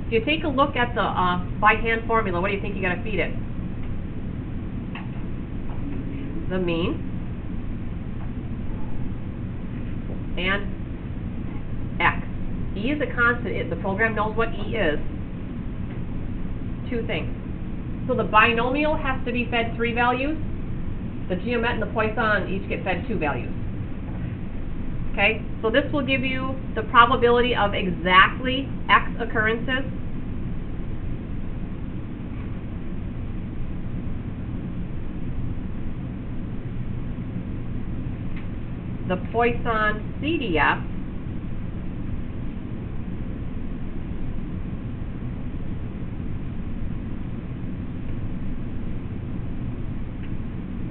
If you take a look at the by hand formula, what do you think you got to feed it? The mean and x. E is a constant. The program knows what E is. Two things. So the binomial has to be fed 3 values. The geomet and the Poisson each get fed 2 values. Okay, so this will give you the probability of exactly x occurrences. The Poisson CDF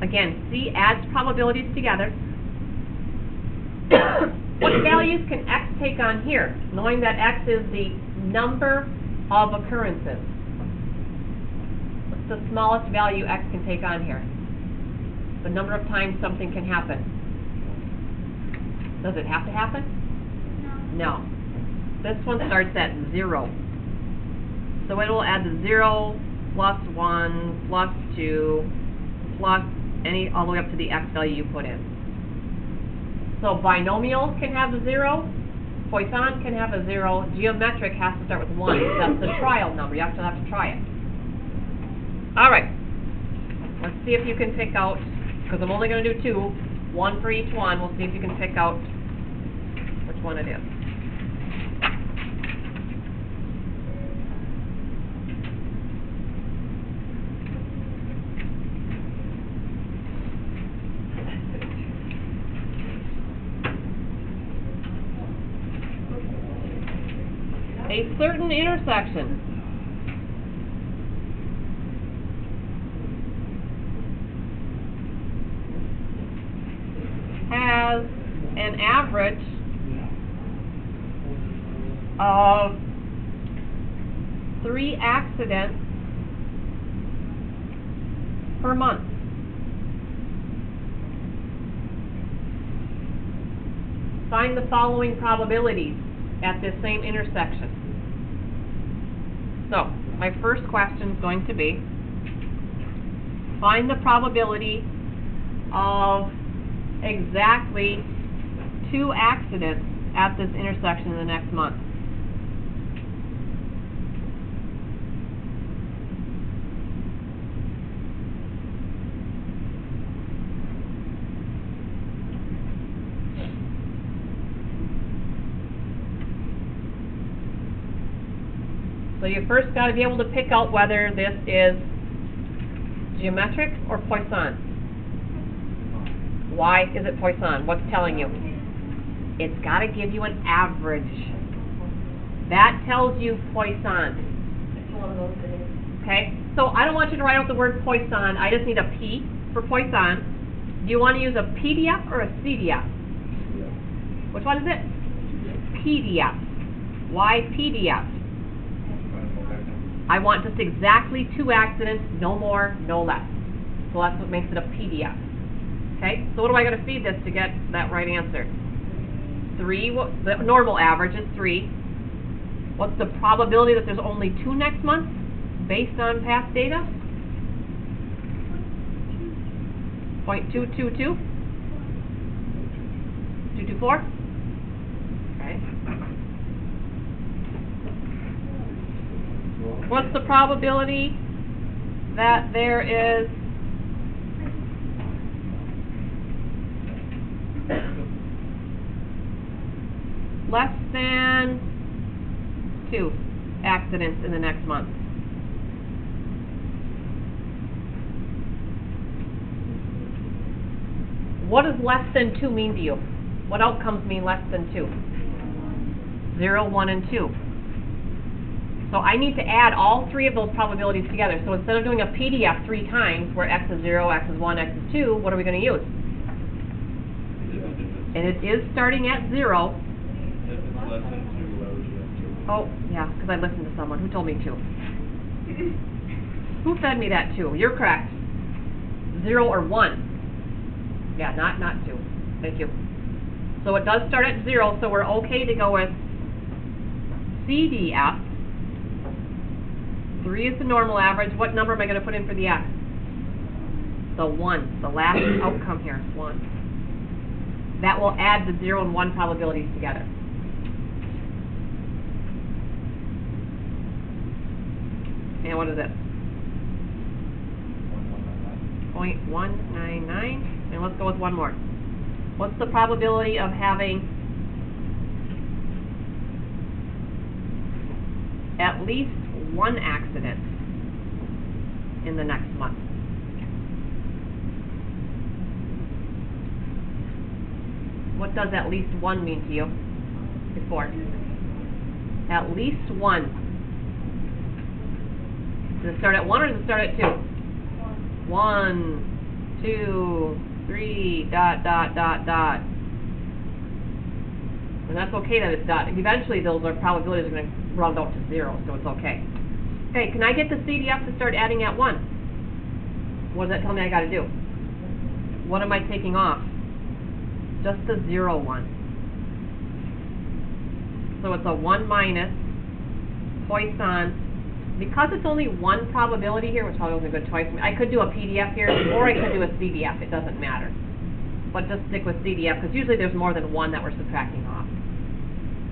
again, C adds probabilities together. What values can x take on here, knowing that x is the number of occurrences? What's the smallest value x can take on here? The number of times something can happen. Does it have to happen? No. No. This one starts at 0. So it will add the 0 plus 1 plus 2 plus any all the way up to the x value you put in. So binomial can have a 0, Poisson can have a 0, geometric has to start with 1. That's the trial number. You actually have to try it. All right. Let's see if you can pick out, because I'm only going to do 2, 1 for each one. We'll see if you can pick out which one it is. A certain intersection has an average of 3 accidents per month. Find the following probabilities at this same intersection. So, my first question is going to be, find the probability of exactly 2 accidents at this intersection in the next month. So you first got to be able to pick out whether this is geometric or Poisson. Why is it Poisson? What's telling you? It's got to give you an average. That tells you Poisson. Okay? So I don't want you to write out the word Poisson. I just need a P for Poisson. Do you want to use a PDF or a CDF? Which one is it? PDF. Why PDF? I want just exactly 2 accidents, no more, no less. So that's what makes it a PDF. Okay, so what do I got to feed this to get that right answer? 3, the normal average is 3. What's the probability that there's only 2 next month based on past data? 0.222? 224? Okay. What's the probability that there is less than 2 accidents in the next month? What does less than 2 mean to you? What outcomes mean less than 2? 0, 1, and 2. So I need to add all 3 of those probabilities together. So instead of doing a PDF 3 times, where x is 0, x is 1, x is 2, what are we going to use? And it is starting at 0. Oh, yeah, because I listened to someone who told me 2. Who fed me that 2? You're correct. 0 or 1. Yeah, not 2. Thank you. So it does start at 0, so we're okay to go with CDF. 3 is the normal average. What number am I going to put in for the x? The 1. The last outcome here is 1. That will add the 0 and 1 probabilities together. And what is it? 0.199. And let's go with one more. What's the probability of having at least one accident in the next month? What does at least one mean to you before? At least one. Does it start at 1 or does it start at 2? 1, 2, 3, dot, dot, dot, dot. And that's okay that it's dot. Eventually those probabilities are going to round out to 0, so it's okay. Okay, can I get the CDF to start adding at 1? What does that tell me I got to do? What am I taking off? Just the 0 one. So it's a 1 minus Poisson. Because it's only one probability here, which probably wasn't a good choice. I could do a PDF here, or I could do a CDF. It doesn't matter. But just stick with CDF, because usually there's more than one that we're subtracting off.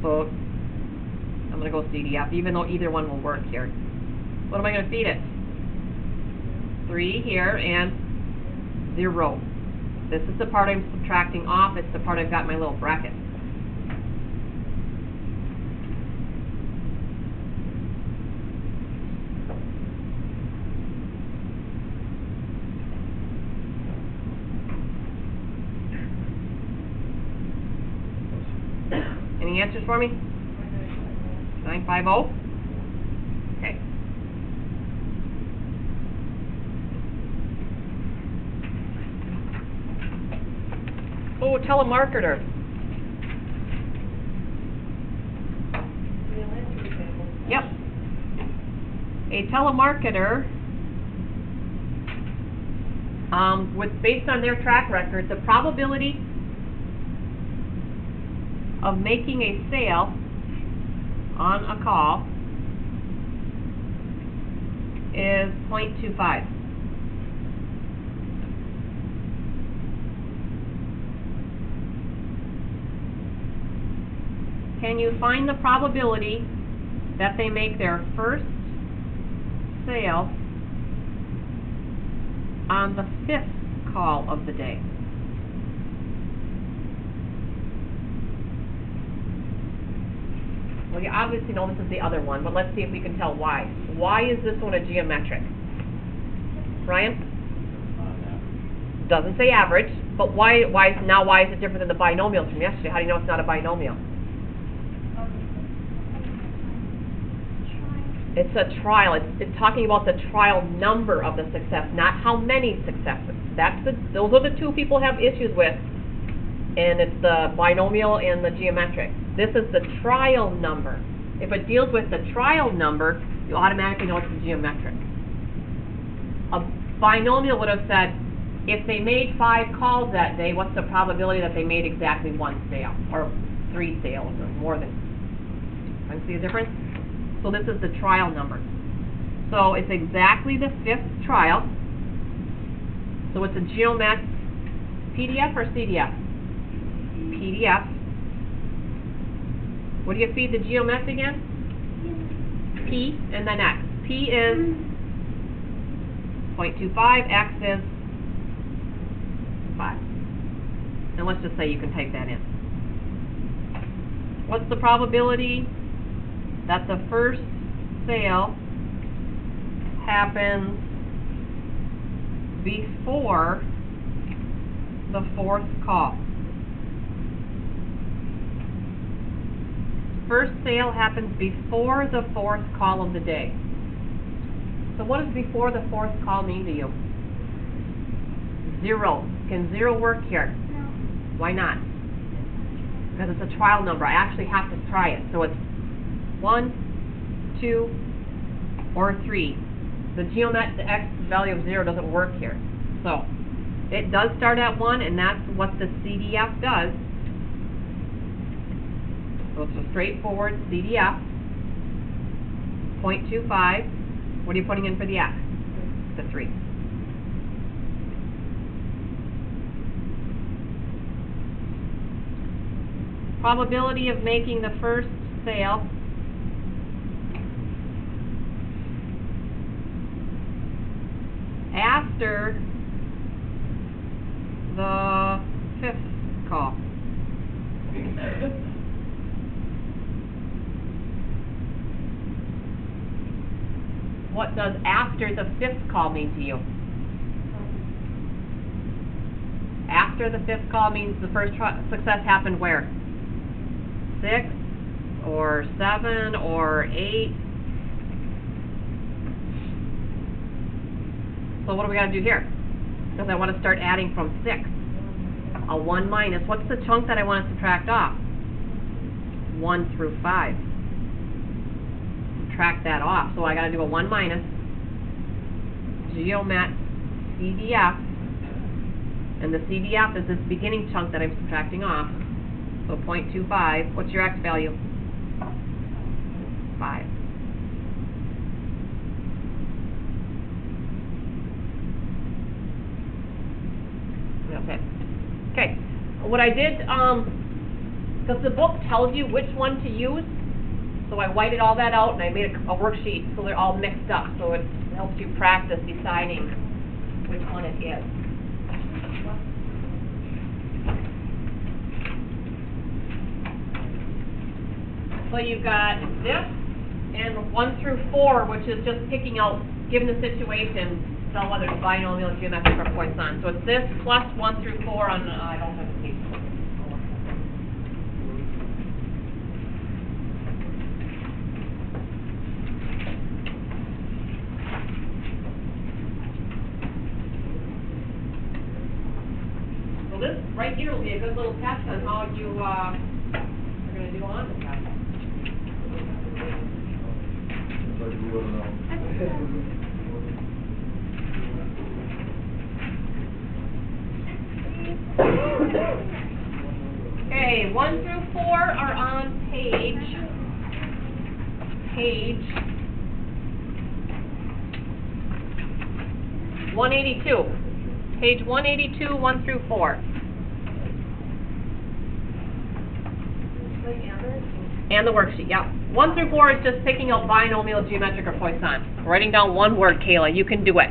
So I'm going to go CDF, even though either one will work here. What am I going to feed it? 3 here, and 0. This is the part I'm subtracting off. It's the part I've got my little bracket. Any answers for me? 950? Okay. Oh, telemarketer. Yep. A telemarketer, based on their track record, the probability of making a sale on a call is 0.25. Can you find the probability that they make their first sale on the 5th call of the day? Well, you obviously know this is the other one, but let's see if we can tell why. Why is this one a geometric? Ryan? Doesn't say average, but why is it different than the binomials from yesterday? How do you know it's not a binomial? It's a trial. It's talking about the trial number of the success, not how many successes. Those are the two people have issues with, and it's the binomial and the geometric. This is the trial number. If it deals with the trial number, you automatically know it's the geometric. A binomial would have said, if they made 5 calls that day, what's the probability that they made exactly 1 sale, or 3 sales, or more than? Can you see the difference? So this is the trial number. So it's exactly the 5th trial. So it's a geomet PDF or CDF? PDF. What do you feed the geomet again? P and then X. P is 0.25, X is 5. And let's just say you can type that in. What's the probability that the first sale happens before the 4th call? First sale happens before the 4th call of the day. So what does before the 4th call mean to you? 0. Can 0 work here? No. Why not? Because it's a trial number. I actually have to try it. So it's 1, 2, or 3. The geomet, the X value of 0 doesn't work here. So it does start at 1, and that's what the CDF does. So it's a straightforward CDF, 0.25, What are you putting in for the x? The 3. Probability of making the first sale. After the 5th call. What does after the 5th call mean to you? After the 5th call means the first success happened where? 6 or 7 or 8. So what do we got to do here? Because I want to start adding from 6. A 1 minus. What's the chunk that I want to subtract off? 1 through 5. Subtract that off. So I got to do a 1 minus. Geomet CDF. And the CDF is this beginning chunk that I'm subtracting off. So 0.25. What's your x value? 5. That's it. Okay. What I did, because the book tells you which one to use, so I whited all that out and I made a worksheet so they're all mixed up. So it helps you practice deciding which one it is. So you've got this and 1 through 4, which is just picking out, given the situation, tell whether it's binomial, geometric, or Poisson. So it's this plus 1 through 4 on, I don't have the page. So this right here will be a good little test on how you are going to do on the test. Okay, 1 through 4 are on page 182. Page 182, 1 through 4. And the worksheet, yeah. 1 through 4 is just picking out binomial, geometric, or Poisson. Writing down one word, Kayla. You can do it.